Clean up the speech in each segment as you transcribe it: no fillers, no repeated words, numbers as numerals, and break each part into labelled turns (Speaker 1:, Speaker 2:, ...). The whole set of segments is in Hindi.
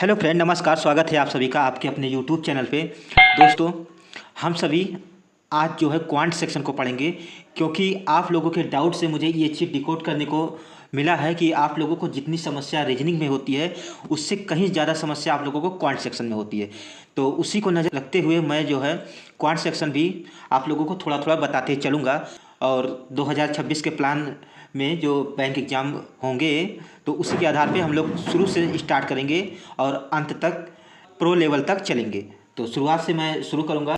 Speaker 1: हेलो फ्रेंड, नमस्कार। स्वागत है आप सभी का आपके अपने यूट्यूब चैनल पे। दोस्तों, हम सभी आज जो है क्वांट सेक्शन को पढ़ेंगे, क्योंकि आप लोगों के डाउट से मुझे ये चीज़ डिकोड करने को मिला है कि आप लोगों को जितनी समस्या रीजनिंग में होती है उससे कहीं ज़्यादा समस्या आप लोगों को क्वांट सेक्शन में होती है। तो उसी को नज़र रखते हुए मैं जो है क्वांट सेक्शन भी आप लोगों को थोड़ा थोड़ा बताते चलूँगा। और 2026 के प्लान में जो बैंक एग्ज़ाम होंगे तो उसी के आधार पे हम लोग शुरू से स्टार्ट करेंगे और अंत तक प्रो लेवल तक चलेंगे। तो शुरुआत से मैं शुरू करूंगा।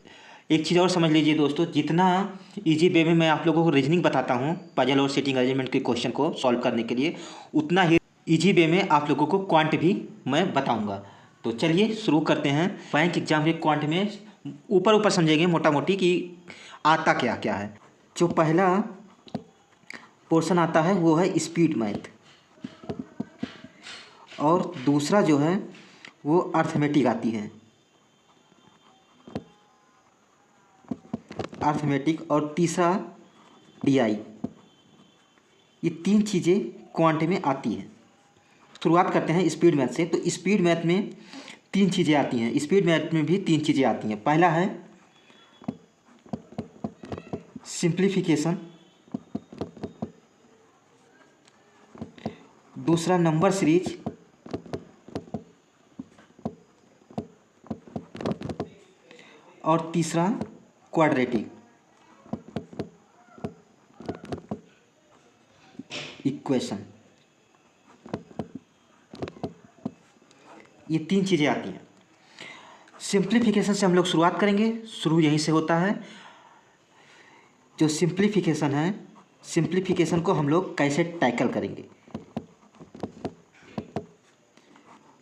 Speaker 1: एक चीज़ और समझ लीजिए दोस्तों, जितना इजी वे में मैं आप लोगों को रीजनिंग बताता हूँ पजल और सीटिंग अरेंजमेंट के क्वेश्चन को सॉल्व करने के लिए, उतना ही इजी वे में आप लोगों को क्वांट भी मैं बताऊँगा। तो चलिए शुरू करते हैं। बैंक एग्जाम के क्वांट में ऊपर ऊपर समझेंगे मोटा मोटी कि आता क्या क्या है। जो पहला पोर्शन आता है वो है स्पीड मैथ, और दूसरा जो है वो अर्थमेटिक आती है, अर्थमेटिक, और तीसरा डीआई। ये तीन चीज़ें क्वांट में आती हैं। शुरुआत करते हैं स्पीड मैथ से। तो स्पीड मैथ में तीन चीज़ें आती हैं, स्पीड मैथ में भी तीन चीज़ें आती हैं। पहला है सिंप्लीफिकेशन, दूसरा नंबर सीरीज, और तीसरा क्वाड्रेटिक इक्वेशन। ये तीन चीज़ें आती हैं। सिंप्लीफिकेशन से हम लोग शुरुआत करेंगे, शुरू यहीं से होता है। जो सिंप्लीफिकेशन है, सिंप्लीफिकेशन को हम लोग कैसे टैकल करेंगे,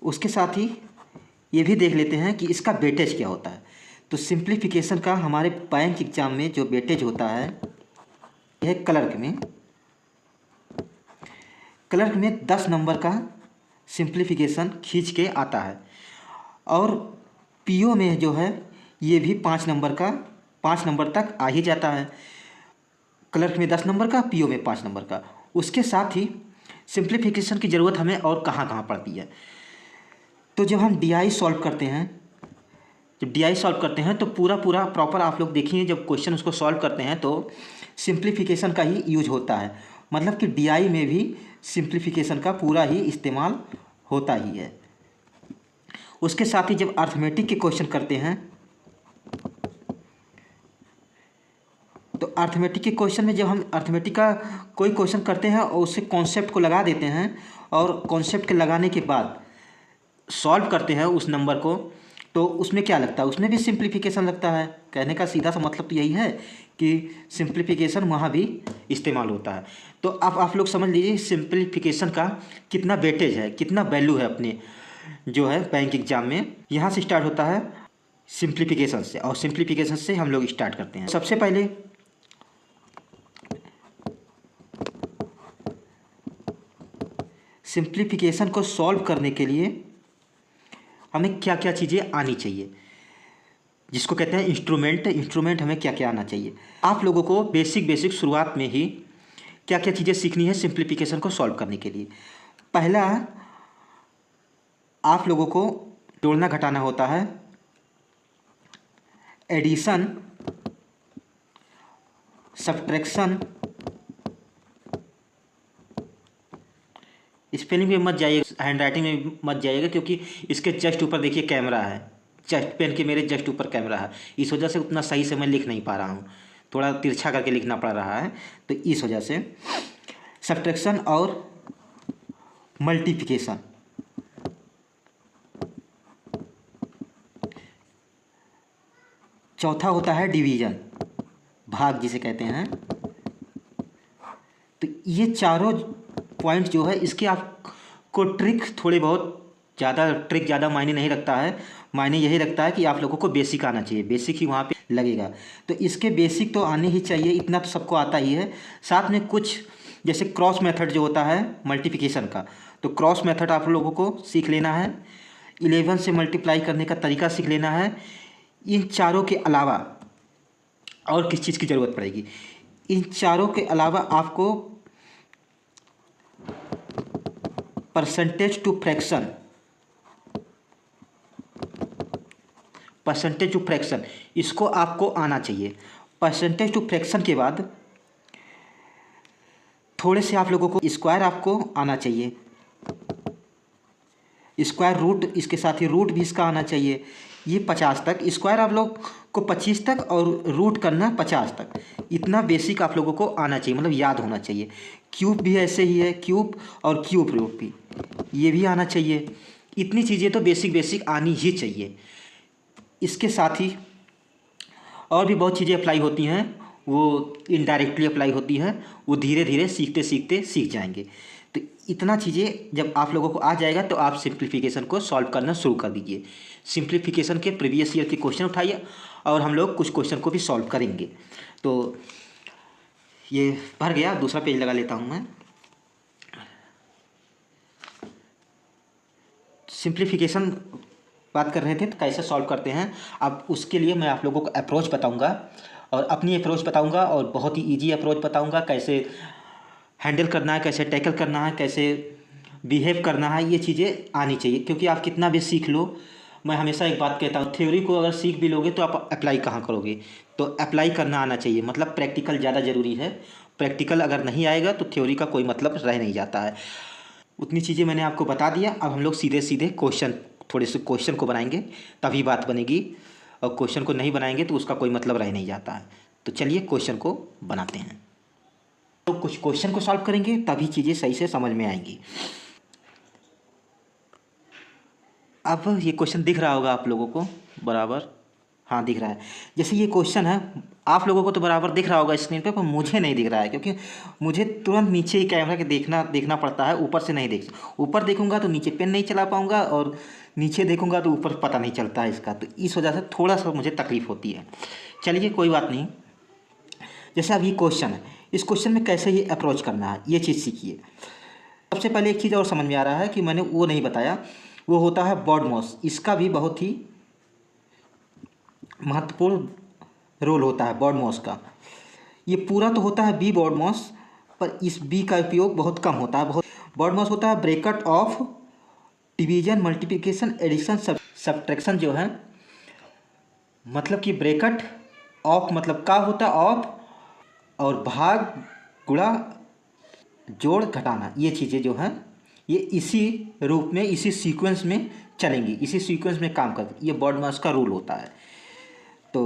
Speaker 1: उसके साथ ही ये भी देख लेते हैं कि इसका वेटेज क्या होता है। तो सिंप्लीफिकेशन का हमारे बैंक एग्जाम में जो वेटेज होता है यह क्लर्क में 10 नंबर का सिंप्लीफिकेशन खींच के आता है, और पीओ में जो है ये भी 5 नंबर तक आ ही जाता है। क्लर्क में 10 नंबर का, पीओ में 5 नंबर का। उसके साथ ही सिंप्लीफिकेशन की ज़रूरत हमें और कहाँ कहाँ पड़ती है। तो जब हम डीआई सॉल्व करते हैं, तो पूरा प्रॉपर आप लोग देखिए, जब क्वेश्चन उसको सॉल्व करते हैं तो सिंप्लीफिकेशन का ही यूज होता है। मतलब कि डीआई में भी सिंप्लीफिकेशन का पूरा ही इस्तेमाल होता ही है। उसके साथ ही जब अर्थमेटिक के क्वेश्चन करते हैं तो अर्थमेटिक के क्वेश्चन में जब हम अर्थमेटिक का कोई क्वेश्चन करते हैं और उससे कॉन्सेप्ट को लगा देते हैं, और कॉन्सेप्ट के लगाने के बाद सॉल्व करते हैं उस नंबर को, तो उसमें क्या लगता है, उसमें भी सिंप्लीफिकेशन लगता है। कहने का सीधा सा मतलब तो यही है कि सिंप्लीफिकेशन वहाँ भी इस्तेमाल होता है। तो अब आप लोग समझ लीजिए सिंप्लीफिकेशन का कितना वेटेज है, कितना वैल्यू है अपने जो है बैंक एग्जाम में। यहाँ से स्टार्ट होता है सिंप्लीफिकेशन से, और सिंप्लीफिकेशन से हम लोग स्टार्ट करते हैं। सबसे पहले सिंप्लीफिकेशन को सॉल्व करने के लिए हमें क्या क्या चीज़ें आनी चाहिए, जिसको कहते हैं इंस्ट्रूमेंट हमें क्या क्या आना चाहिए। आप लोगों को बेसिक शुरुआत में ही क्या क्या चीज़ें सीखनी है सिंप्लीफिकेशन को सॉल्व करने के लिए। पहला, आप लोगों को जोड़ना घटाना होता है, एडिशन, सब्ट्रैक्शन। स्पेलिंग में मत जाइएगा, हैंड राइटिंग में मत जाइएगा, क्योंकि इसके जस्ट ऊपर देखिए कैमरा है, जस्ट पेन के मेरे जस्ट ऊपर कैमरा है। इस वजह से उतना सही से मैं लिख नहीं पा रहा हूँ, थोड़ा तिरछा करके लिखना पड़ रहा है। तो इस वजह से सब्ट्रैक्शन और मल्टीप्लिकेशन। चौथा होता है डिवीजन, भाग जिसे कहते हैं। तो ये चारों पॉइंट जो है इसके आपको ट्रिक थोड़े बहुत ज़्यादा मायने नहीं रखता है। मायने यही रखता है कि आप लोगों को बेसिक आना चाहिए, बेसिक ही वहाँ पे लगेगा। तो इसके बेसिक तो आने ही चाहिए, इतना तो सबको आता ही है। साथ में कुछ जैसे क्रॉस मेथड जो होता है मल्टीप्लिकेशन का, तो क्रॉस मेथड आप लोगों को सीख लेना है। 11 से मल्टीप्लाई करने का तरीका सीख लेना है। इन चारों के अलावा और किस चीज़ की ज़रूरत पड़ेगी, इन चारों के अलावा आपको percentage to fraction percentage to fraction, इसको आपको आना चाहिए। परसेंटेज टू फ्रैक्शन के बाद थोड़े से आप लोगों को स्क्वायर आपको आना चाहिए, स्क्वायर रूट, इसके साथ ही रूट भी इसका आना चाहिए। ये 50 तक, स्क्वायर आप लोग को 25 तक और रूट करना 50 तक, इतना बेसिक आप लोगों को आना चाहिए, मतलब याद होना चाहिए। क्यूब भी ऐसे ही है, क्यूब और क्यूब रूट भी, ये भी आना चाहिए। इतनी चीज़ें तो बेसिक बेसिक आनी ही चाहिए। इसके साथ ही और भी बहुत चीज़ें अप्लाई होती हैं, वो इनडायरेक्टली अप्लाई होती हैं, वो धीरे धीरे सीखते सीखते सीख जाएंगे। तो इतना चीज़ें जब आप लोगों को आ जाएगा तो आप सिंप्लीफिकेशन को सॉल्व करना शुरू कर दीजिए। सिंप्लीफिकेशन के प्रीवियस ईयर के क्वेश्चन उठाइए और हम लोग कुछ क्वेश्चन को भी सॉल्व करेंगे। तो ये भर गया, दूसरा पेज लगा लेता हूँ मैं। सिंप्लीफिकेशन बात कर रहे थे तो कैसे सॉल्व करते हैं। अब उसके लिए मैं आप लोगों को अप्रोच बताऊंगा और अपनी अप्रोच बताऊंगा और बहुत ही इजी अप्रोच बताऊंगा, कैसे हैंडल करना है, कैसे टैकल करना है, कैसे बिहेव करना है, ये चीज़ें आनी चाहिए। क्योंकि आप कितना भी सीख लो, मैं हमेशा एक बात कहता हूँ, थ्योरी को अगर सीख भी लोगे तो आप अप्लाई कहाँ करोगे। तो अप्लाई करना आना चाहिए, मतलब प्रैक्टिकल ज़्यादा ज़रूरी है। प्रैक्टिकल अगर नहीं आएगा तो थ्योरी का कोई मतलब रह नहीं जाता है। उतनी चीज़ें मैंने आपको बता दिया। अब हम लोग सीधे सीधे क्वेश्चन, थोड़े से क्वेश्चन को बनाएंगे तभी बात बनेगी, और क्वेश्चन को नहीं बनाएंगे तो उसका कोई मतलब रह नहीं जाता है। तो चलिए क्वेश्चन को बनाते हैं। तो कुछ क्वेश्चन को सॉल्व करेंगे तभी चीज़ें सही से समझ में आएंगी। अब ये क्वेश्चन दिख रहा होगा आप लोगों को बराबर, हाँ दिख रहा है। जैसे ये क्वेश्चन है, आप लोगों को तो बराबर दिख रहा होगा स्क्रीन पे, पर मुझे नहीं दिख रहा है, क्योंकि मुझे तुरंत नीचे ही कैमरा के देखना पड़ता है, ऊपर से नहीं देख। ऊपर देखूंगा तो नीचे पेन नहीं चला पाऊंगा और नीचे देखूंगा तो ऊपर पता नहीं चलता है इसका, तो इस वजह से थोड़ा सा मुझे तकलीफ होती है। चलिए कोई बात नहीं। जैसे अब ये क्वेश्चन है, इस क्वेश्चन में कैसे ये अप्रोच करना है ये चीज़ सीखिए। सबसे पहले एक चीज़ और समझ में आ रहा है कि मैंने वो नहीं बताया, वो होता है BODMAS। इसका भी बहुत ही महत्वपूर्ण रोल होता है BODMAS का। ये पूरा तो होता है BODMAS, पर इस B का उपयोग बहुत कम होता है। BODMAS होता है bracket of division, multiplication, addition, subtraction जो है, मतलब कि ब्रैकेट ऑफ मतलब का होता है ऑफ, और भाग, गुणा, जोड़, घटाना, ये चीज़ें जो हैं ये इसी रूप में, इसी सीक्वेंस में चलेंगी, इसी सीक्वेंस में काम करती, ये BODMAS का रूल होता है। तो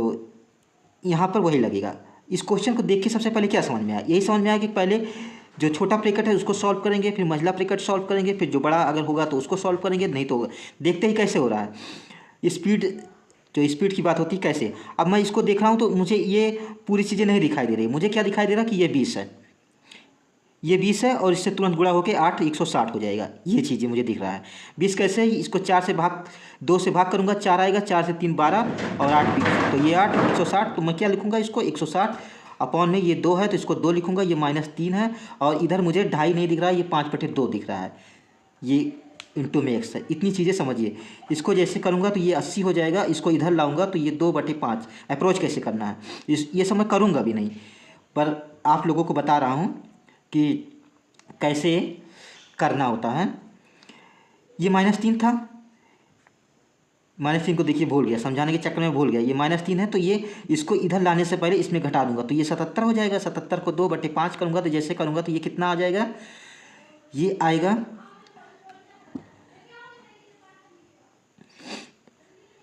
Speaker 1: यहाँ पर वही लगेगा। इस क्वेश्चन को देख के सबसे पहले क्या समझ में आया, यही समझ में आया कि पहले जो छोटा ब्रैकेट है उसको सॉल्व करेंगे, फिर मंझला ब्रैकेट सॉल्व करेंगे, फिर जो बड़ा अगर होगा तो उसको सॉल्व करेंगे, नहीं तो देखते ही कैसे हो रहा है। स्पीड, जो स्पीड की बात होती है कैसे। अब मैं इसको देख रहा हूँ तो मुझे ये पूरी चीज़ें नहीं दिखाई दे रही, मुझे क्या दिखाई दे रहा कि ये 20 है, ये 20 है और इससे तुरंत गुणा होकर 8 160 हो जाएगा, ये चीज़ें मुझे दिख रहा है। 20 कैसे है, इसको 4 से भाग, 2 से भाग करूँगा 4 आएगा, 4 से 3 12 और 8 20, तो ये 8 160, तो मैं क्या लिखूँगा इसको 160 अपॉन में ये 2 है तो इसको 2 लिखूँगा, ये -3 है, और इधर मुझे 2.5 नहीं दिख रहा है, ये 5/2 दिख रहा है, ये इंटू में x है। इतनी चीज़ें समझिए। इसको जैसे करूँगा तो ये 80 हो जाएगा, इसको इधर लाऊंगा तो ये 2/5। अप्रोच कैसे करना है ये सब मैं करूँगा भी नहीं, पर आप लोगों को बता रहा हूँ कि कैसे करना होता है। ये -3 था, -3 को देखिए भूल गया, समझाने के चक्कर में भूल गया, ये -3 है, तो ये इसको इधर लाने से पहले इसमें घटा दूंगा तो ये 77 हो जाएगा। 77 को 2/5 करूँगा तो जैसे करूँगा तो ये कितना आ जाएगा, ये आएगा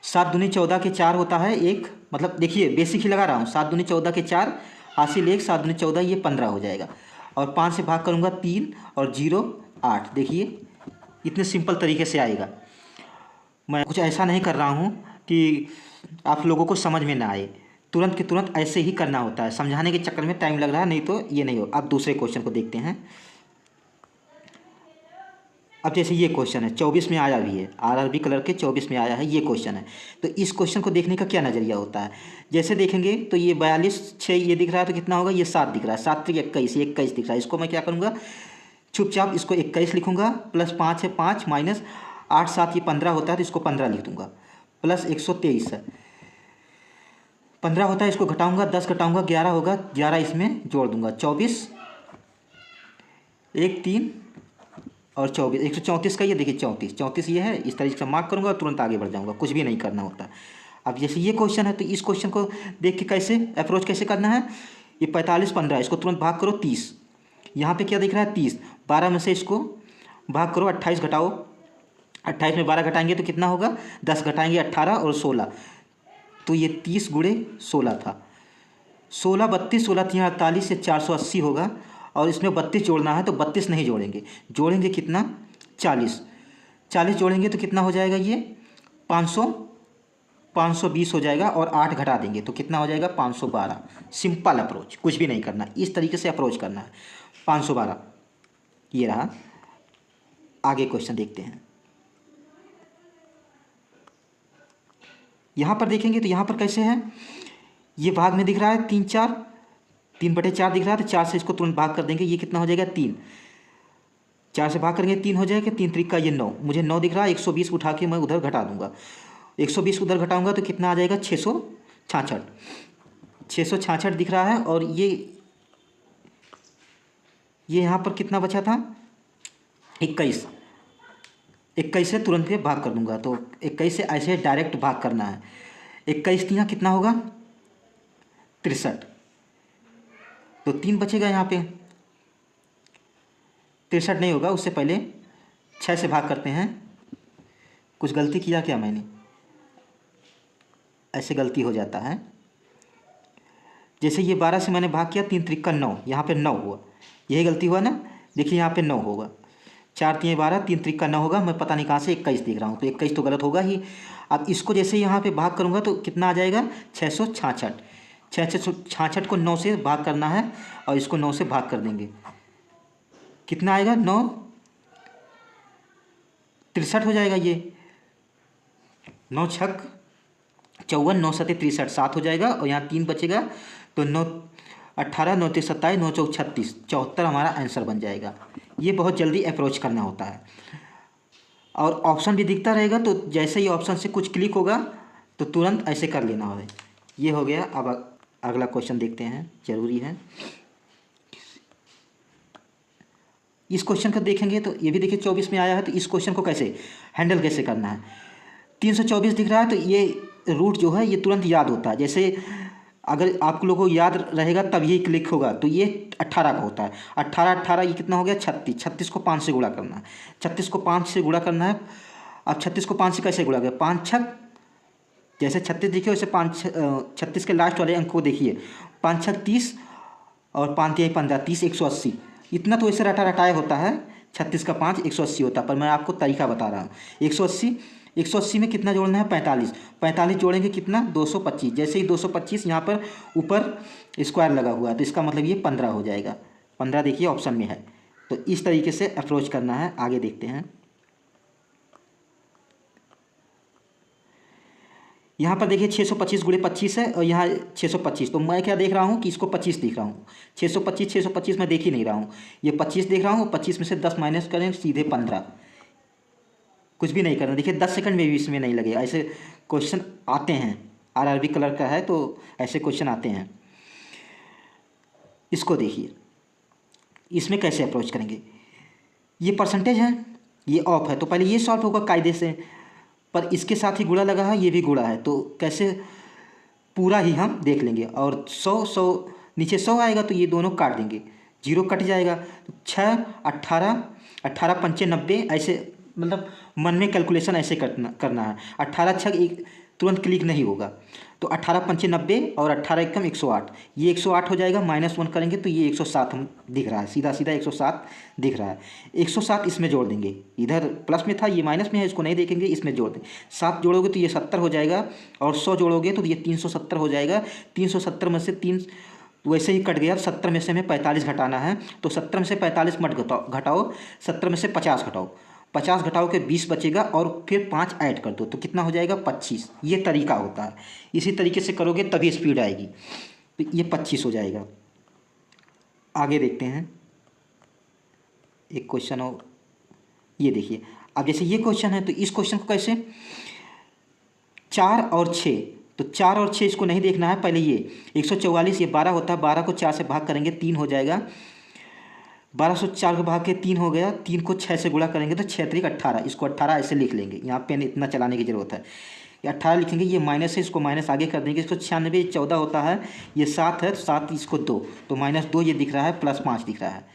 Speaker 1: 7 दूनी 14 के 4 होता है एक, मतलब देखिए बेसिक ही लगा रहा हूँ, 7 दूनी 14 के 4 हासिल 1, 7 दूनी 14 ये 15 हो जाएगा, और 5 से भाग करूँगा 3 और 0 8। देखिए इतने सिंपल तरीके से आएगा। मैं कुछ ऐसा नहीं कर रहा हूँ कि आप लोगों को समझ में ना आए, तुरंत के तुरंत ऐसे ही करना होता है, समझाने के चक्कर में टाइम लग रहा है, नहीं तो ये नहीं हो। अब दूसरे क्वेश्चन को देखते हैं। अब जैसे ये क्वेश्चन है 24 में आया भी है, RRB कलर के 24 में आया है, ये क्वेश्चन है, तो इस क्वेश्चन को देखने का क्या नज़रिया होता है। जैसे देखेंगे तो ये 42 6 ये दिख रहा है तो कितना होगा, ये 7 दिख रहा है, 7 3 21, ये 21 दिख रहा है। इसको मैं क्या करूँगा, चुपचाप इसको 21 लिखूँगा, प्लस 5 है 5 माइनस 8 7 ये 15 होता है तो इसको 15 लिख दूँगा, प्लस 123 है, 15 होता है, इसको घटाऊँगा 10 घटाऊँगा 11 होगा, 11 इसमें जोड़ दूँगा, 24 1 3 और 24, 134 का ये देखिए 34 ये है। इस तरीके से मार्क करूँगा और तुरंत आगे बढ़ जाऊँगा, कुछ भी नहीं करना होता। अब जैसे ये क्वेश्चन है तो इस क्वेश्चन को देख के कैसे अप्रोच कैसे करना है, ये 45 15 इसको तुरंत भाग करो 30, यहाँ पे क्या दिख रहा है 30, 12 में से इसको भाग करो, 28 घटाओ, 28 में 12 घटाएंगे तो कितना होगा, 10 घटाएंगे 18 और 16, तो ये 30 गुणे 16 था, 16 32 16 3 48 से 480 होगा। और इसमें 32 जोड़ना है तो 32 नहीं जोड़ेंगे, जोड़ेंगे कितना 40, 40 जोड़ेंगे तो कितना हो जाएगा ये 500 520 हो जाएगा, और 8 घटा देंगे तो कितना हो जाएगा 512। सिंपल अप्रोच, कुछ भी नहीं करना, इस तरीके से अप्रोच करना है। 512 ये रहा। आगे क्वेश्चन देखते हैं। यहाँ पर देखेंगे तो यहाँ पर कैसे है, ये भाग में दिख रहा है 3 4, 3/4 दिख रहा है, तो 4 से इसको तुरंत भाग कर देंगे, ये कितना हो जाएगा 3, 4 से भाग करेंगे 3 हो जाएगा, 3 त्रिक ये 9, मुझे 9 दिख रहा है, 120 उठा के मैं उधर घटा दूंगा, 120 उधर घटाऊंगा तो कितना आ जाएगा 666, 666 दिख रहा है। और ये यहाँ पर कितना बचा था 21, 21 से तुरंत पे भाग कर दूंगा, तो 21 से ऐसे डायरेक्ट भाग करना है, 21 यहाँ कितना होगा 63, तो 3 बचेगा यहाँ पे, 63 नहीं होगा, उससे पहले 6 से भाग करते हैं। कुछ गलती किया क्या मैंने, ऐसे गलती हो जाता है, जैसे ये 12 से मैंने भाग किया, 3 त्रिक 9, यहाँ पे 9 हुआ, यही गलती हुआ ना, देखिए यहाँ पे 9 होगा, 4 3 12, 3 त्रिक 9 होगा, मैं पता नहीं कहाँ से 21 देख रहा हूँ, तो 21 तो गलत होगा ही। अब इसको जैसे यहाँ पे भाग करूँगा तो कितना आ जाएगा 666, 666 को 9 से भाग करना है, और इसको 9 से भाग कर देंगे, कितना आएगा 9 63 हो जाएगा, ये 9 छक 54, 9 7 63, 7 हो जाएगा, और यहाँ 3 बचेगा, तो 9 18 9 3 27 9 4 36, 74 हमारा आंसर बन जाएगा। ये बहुत जल्दी अप्रोच करना होता है, और ऑप्शन भी दिखता रहेगा, तो जैसे ही ऑप्शन से कुछ क्लिक होगा तो तुरंत ऐसे कर लेना है। ये हो गया। अब अगला क्वेश्चन देखते हैं, ज़रूरी है। इस क्वेश्चन को देखेंगे तो ये भी देखिए 24 में आया है, तो इस क्वेश्चन को कैसे हैंडल कैसे करना है। 324 दिख रहा है, तो ये रूट जो है ये तुरंत याद होता है, जैसे अगर आप लोगों को याद रहेगा तब ये क्लिक होगा, तो ये 18 का होता है, 18 18 ये कितना हो गया 36, 36 को 5 से गुणा करना है, 36 को 5 से गुणा करना है। अब 36 को 5 से कैसे गुणा करें, 5 छक, जैसे 36 देखिए वैसे 36 के लास्ट वाले अंक को देखिए, 5 छक 30 और 5 3 15, 30 180, इतना तो ऐसे रटा रटाया होता है, 36 का 5 180 होता है, पर मैं आपको तरीका बता रहा हूँ। 180 में कितना जोड़ना है 45, 45 जोड़ेंगे कितना 225, जैसे ही 225 यहाँ पर ऊपर स्क्वायर लगा हुआ है, तो इसका मतलब ये 15 हो जाएगा, 15 देखिए ऑप्शन में है। तो इस तरीके से अप्रोच करना है। आगे देखते हैं। यहाँ पर देखिए 625 गुणे 25 है, और यहाँ 625, तो मैं क्या देख रहा हूँ कि इसको 25 देख रहा हूँ, 625 मैं देख ही नहीं रहा हूँ, ये 25 देख रहा हूँ, 25 में से 10 माइनस करें सीधे 15, कुछ भी नहीं करना। देखिए 10 सेकंड में भी इसमें नहीं लगेगा, ऐसे क्वेश्चन आते हैं, आरआरबी कलर का है तो ऐसे क्वेश्चन आते हैं। इसको देखिए, इसमें कैसे अप्रोच करेंगे, ये परसेंटेज है, ये ऑफ है, तो पहले ये सॉल्व होगा कायदे से, पर इसके साथ ही गुणा लगा है, ये भी गुणा है, तो कैसे पूरा ही हम देख लेंगे। और 100 नीचे 100 आएगा तो ये दोनों काट देंगे, 0 कट जाएगा, तो 6 18 18 5 90, ऐसे मतलब मन में कैलकुलेशन ऐसे करना है। 18 छक एक तुरंत क्लिक नहीं होगा, तो 18 5 90 और 18 एकम 108, ये 108 हो जाएगा, -1 करेंगे तो ये 107 हम दिख रहा है, सीधा सीधा 107 दिख रहा है। 107 इसमें जोड़ देंगे, इधर प्लस में था ये माइनस में है, इसको नहीं देखेंगे, इसमें जोड़ देंगे। 7 जोड़ोगे तो ये 70 हो जाएगा, और 100 जोड़ोगे तो ये 370 हो जाएगा। 370 में से 3 वैसे ही कट गया। 70 में से हमें 45 घटाना है, तो 70 में से 45 मत घटाओ, 70 में से 50 घटाओ, 50 घटाओ के 20 बचेगा, और फिर 5 ऐड कर दो तो कितना हो जाएगा 25। ये तरीका होता है, इसी तरीके से करोगे तभी स्पीड आएगी, तो ये 25 हो जाएगा। आगे देखते हैं एक क्वेश्चन और, ये देखिए। अब जैसे ये क्वेश्चन है तो इस क्वेश्चन को कैसे, 4 और 6, तो 4 और 6 इसको नहीं देखना है, पहले ये 144 ये 12 होता है, 12 को 4 से भाग करेंगे 3 हो जाएगा, 1204 को भाग के 3 हो गया, 3 को 6 से गुणा करेंगे तो 6 3 18, इसको 18 ऐसे लिख लेंगे, यहाँ पेन इतना चलाने की ज़रूरत है। ये 18 लिखेंगे, ये माइनस है, इसको माइनस आगे कर देंगे, इसको 96 14 होता है, ये 7 है, तो 7 इसको 2, तो -2 ये दिख रहा है, +5 दिख रहा है।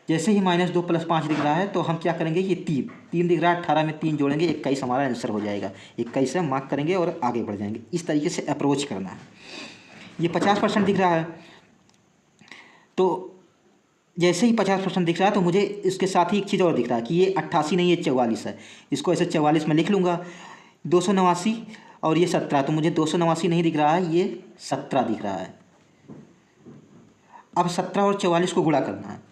Speaker 1: जैसे ही -2 +5 दिख रहा है तो हम क्या करेंगे, ये 3 दिख रहा है, 18 में 3 जोड़ेंगे, 21 हमारा आंसर हो जाएगा। 21 है, मार्क करेंगे और आगे बढ़ जाएंगे। इस तरीके से अप्रोच करना है। ये 50% दिख रहा है, तो जैसे ही 50% दिख रहा है तो मुझे इसके साथ ही एक चीज़ और दिख रहा है कि ये 88 नहीं, ये 44 है। इसको ऐसे 44 में लिख लूँगा। 289 और ये 17, तो मुझे 289 नहीं दिख रहा है, ये 17 दिख रहा है। अब 17 और 44 को गुणा करना है।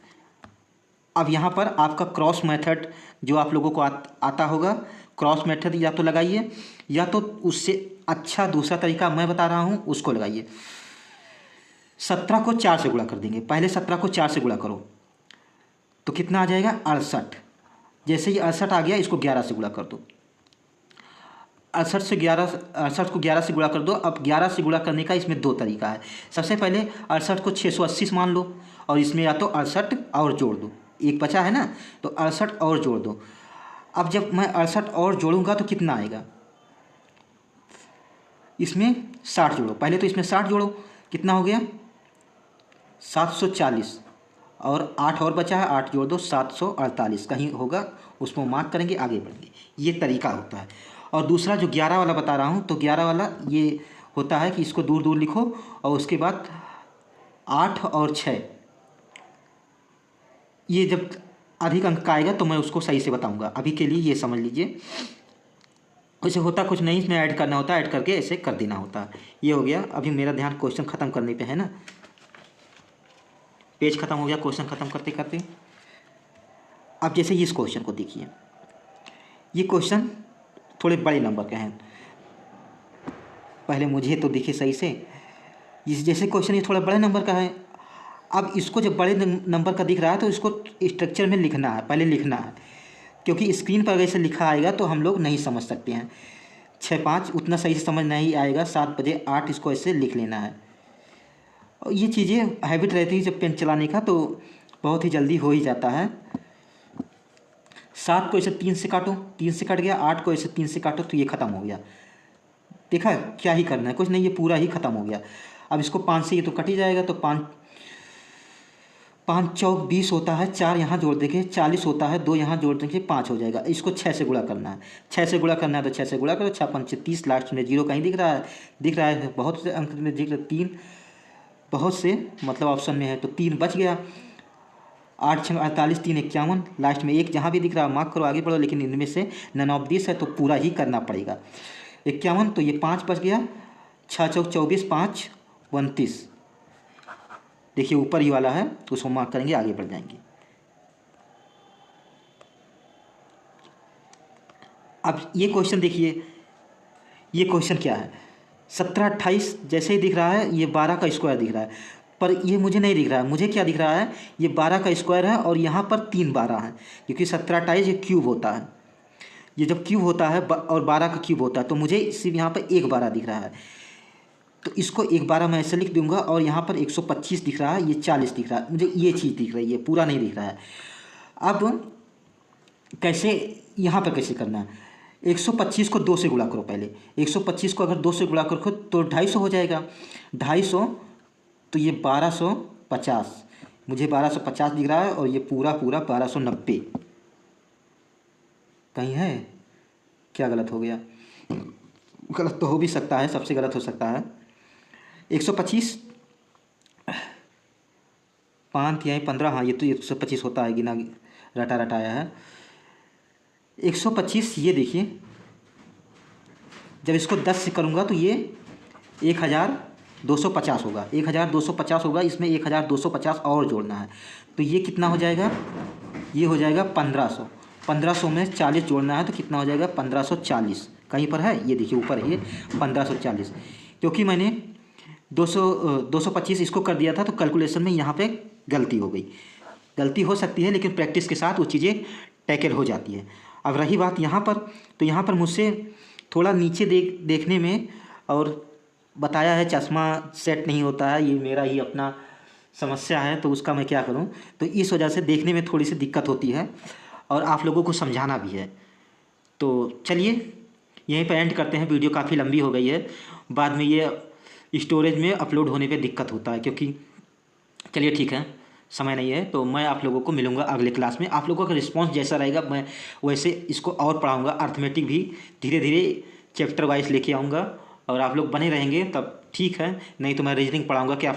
Speaker 1: अब यहाँ पर आपका क्रॉस मेथड जो आप लोगों को आता होगा, क्रॉस मेथड या तो लगाइए, या तो उससे अच्छा दूसरा तरीका मैं बता रहा हूँ उसको लगाइए। 17 को 4 से गुणा कर देंगे। पहले 17 को 4 से गुणा करो तो कितना आ जाएगा, 68। जैसे ही 68 आ गया, इसको 11 से गुणा कर दो। 68 को 11 से गुणा कर दो। अब 11 से गुणा करने का इसमें 2 तरीका है। सबसे पहले 68 को 680 से मान लो, और इसमें या तो 68 और जोड़ दो, एक बचा है ना, तो 68 और जोड़ दो। अब जब मैं 68 और जोड़ूंगा तो कितना आएगा, इसमें 60 जोड़ो। पहले तो इसमें 60 जोड़ो, कितना हो गया, 740, और 8 और बचा है, 8 जोड़ दो, 748 कहीं होगा, उसको मार्क करेंगे, आगे बढ़ेंगे। ये तरीका होता है। और दूसरा जो 11 वाला बता रहा हूँ, तो 11 वाला ये होता है कि इसको दूर दूर लिखो, और उसके बाद 8 और 6, ये जब अधिक अंक का आएगा तो मैं उसको सही से बताऊंगा। अभी के लिए ये समझ लीजिए। वैसे होता कुछ नहीं, इसमें ऐड करना होता है, ऐड करके ऐसे कर देना होता है। ये हो गया। अभी मेरा ध्यान क्वेश्चन ख़त्म करने पे है ना, पेज ख़त्म हो गया क्वेश्चन ख़त्म करते करते। अब जैसे इस क्वेश्चन को देखिए, ये क्वेश्चन थोड़े बड़े नंबर के हैं। पहले मुझे तो देखिए सही से, इस जैसे क्वेश्चन ये थोड़ा बड़े नंबर का है। अब इसको जब बड़े नंबर का दिख रहा है तो इसको स्ट्रक्चर में लिखना है, पहले लिखना है, क्योंकि स्क्रीन पर अगर इसे लिखा आएगा तो हम लोग नहीं समझ सकते हैं। 6 5 उतना सही से समझ नहीं आएगा। 7 बजे 8 इसको ऐसे लिख लेना है। और ये चीज़ें हैबिट रहती है जब पेन चलाने का, तो बहुत ही जल्दी हो ही जाता है। 7 को ऐसे 3 से काटो, 3 से कट गया। 8 को ऐसे 3 से काटो तो ये ख़त्म हो गया। देखा, क्या ही करना है, कुछ नहीं, ये पूरा ही ख़त्म हो गया। अब इसको 5 से ये तो कट ही जाएगा, तो 5 5 चौक 20 होता है, 4 यहाँ जोड़ देंगे, 40 होता है, 2 यहाँ जोड़ देंगे, 5 हो जाएगा। इसको 6 से गुणा करना है। 6 से गुणा करना है तो 6 से गुणा करो। 6 5 30, लास्ट में 0 कहीं दिख रहा है, बहुत से अंक में दिख रहा है, 3 बहुत से मतलब ऑप्शन में है, तो 3 बच गया। 8 6 48, 3 51, लास्ट में 1 जहाँ भी दिख रहा है मार्क करो, आगे बढ़ो। लेकिन इनमें से नन ऑफ दिस है तो पूरा ही करना पड़ेगा। 51, तो ये 5 बच गया। 6 चौक 24, 5 29, देखिए ऊपर ही वाला है, तो उसको मार्क करेंगे, आगे बढ़ जाएंगे। अब ये क्वेश्चन देखिए, ये क्वेश्चन क्या है, 17 28 जैसे ही दिख रहा है, ये 12 का स्क्वायर दिख रहा है, पर ये मुझे नहीं दिख रहा है। मुझे क्या दिख रहा है, ये 12 का स्क्वायर है और यहाँ पर 3 12 है, क्योंकि 17 28 ये क्यूब होता है। ये जब क्यूब होता है और 12 का क्यूब होता है, तो मुझे सिर्फ यहाँ पर 1 12 दिख रहा है, तो इसको 1 12 मैं ऐसे लिख दूंगा। और यहाँ पर 125 दिख रहा है, ये 40 दिख रहा है, मुझे ये चीज़ दिख रही है, पूरा नहीं दिख रहा है। अब कैसे, यहाँ पर कैसे करना है, 125 को 2 से गुणा करो। पहले 125 को अगर 2 से गुणा करो तो 250 हो जाएगा। 250, तो ये 1250, मुझे 1250 दिख रहा है, और ये पूरा 1290 कहीं है क्या, गलत हो गया, गलत तो हो भी सकता है, सबसे गलत हो सकता है। 125 5 या 15, हाँ ये तो 125 होता है, गिना रटा रटाया है। 125, ये देखिए जब इसको 10 से करूँगा तो ये 1250 होगा, 1250 होगा। इसमें 1250 और जोड़ना है, तो ये कितना हो जाएगा, ये हो जाएगा 1500। 1500 में 40 जोड़ना है तो कितना हो जाएगा, 1540 कहीं पर है, ये देखिए ऊपर है 1540। क्योंकि मैंने 225 इसको कर दिया था, तो कैलकुलेशन में यहाँ पे गलती हो गई। गलती हो सकती है, लेकिन प्रैक्टिस के साथ वो चीज़ें टैकल हो जाती है। अब रही बात यहाँ पर, तो यहाँ पर मुझसे थोड़ा नीचे देखने में, और बताया है चश्मा सेट नहीं होता है, ये मेरा ही अपना समस्या है, तो उसका मैं क्या करूं। तो इस वजह से देखने में थोड़ी सी दिक्कत होती है, और आप लोगों को समझाना भी है। तो चलिए यहीं पर एंड करते हैं, वीडियो काफ़ी लंबी हो गई है, बाद में ये स्टोरेज में अपलोड होने पे दिक्कत होता है, क्योंकि चलिए ठीक है, समय नहीं है, तो मैं आप लोगों को मिलूंगा अगले क्लास में। आप लोगों का रिस्पांस जैसा रहेगा मैं वैसे इसको और पढ़ाऊंगा। अर्थमेटिक भी धीरे धीरे चैप्टर वाइज लेके आऊँगा, और आप लोग बने रहेंगे तब ठीक है, नहीं तो मैं रीजनिंग पढ़ाऊँगा, क्या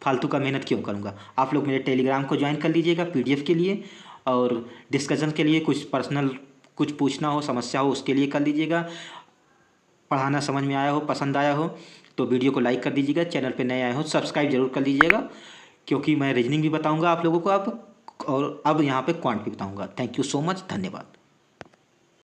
Speaker 1: फालतू का मेहनत क्यों करूँगा। आप लोग मेरे टेलीग्राम को ज्वाइन कर लीजिएगा पीडीएफ के लिए, और डिस्कशन के लिए कुछ पर्सनल कुछ पूछना हो, समस्या हो, उसके लिए कर लीजिएगा। पढ़ाना समझ में आया हो, पसंद आया हो तो वीडियो को लाइक कर दीजिएगा। चैनल पे नए आए हो सब्सक्राइब जरूर कर लीजिएगा, क्योंकि मैं रीजनिंग भी बताऊंगा आप लोगों को अब, और अब यहाँ पे क्वांट भी बताऊंगा। थैंक यू सो मच, धन्यवाद।